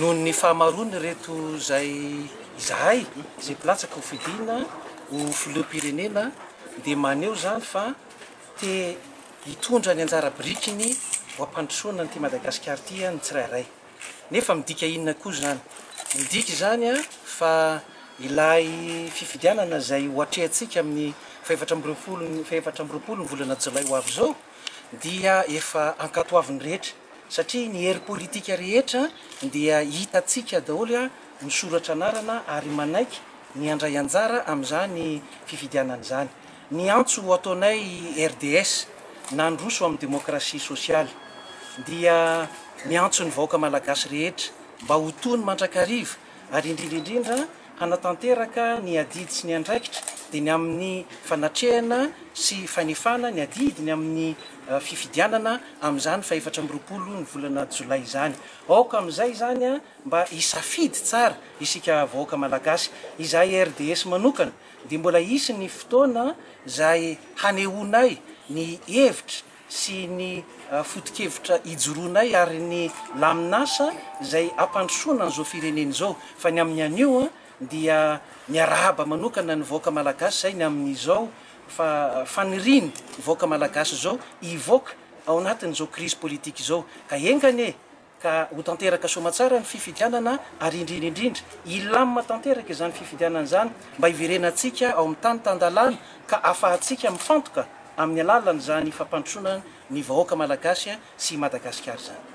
noho ny fahamarony reto zay izahay zay platsaka ho fidina ho filoham-pirenena dia maneo zany fa te hitondra ny anjara birikiny ho ampandrosoana ny ty Madagasikara ty ny tsirairay. Nefa midika inona koa zany? Midika zany fa ilay fifidianana zay hoatrehantsika amin'ny faefatra amby roapolo ny volana Jolay ho avy zao dia efa ankatoavin'ny rehetra, satria ny hery politika rehetra dia hitatsika daholo misoratra anarana ary manaiky ny andray anjara amin'izany fifidianana zany. Ny antso ataonay RDS nandroso amin'ny demokrasia sosialy dia ny antso ny vahoaka malagasy rehetra mba ho tony mandrakariva ary indrindrindrindra hanatanteraka ny adidy sy ny andraikitra dia ny amin'ny fanatrehana sy fanefana ny adidy ny amin'ny fifidianana amin'izany faefatra amby roapolo ny volana Jolay zany. Aoka amin'izay zany mba hisafidy tsara isika vahoaka malagasy izay RDS manokana dia mbola isy ny fotoana zay hanehoanay ny hevitra sy ny foto-kevitra hijoroanay ary ny laminasa zay ampandrosoana an'izao firenena izao. Fa ny amin'ny anio dia miarahaba manokana ny vahoaka malagasy zay ny amin'izao fa faniriny vahoaka malagasy zao hivoaka ao anatin'izao crise politique izao ka engane ka ho tanteraka soamatsara ny fifidianana ary indrindrindrindra ilamina tanteraka izany fifidianana zany mba hiverenantsika ao amin'ny tany tandalana ka afahantsika mifantoka amin'ny alalan'izany fampandrosoana ny vahoaka malagasy sy Madagasikara zany.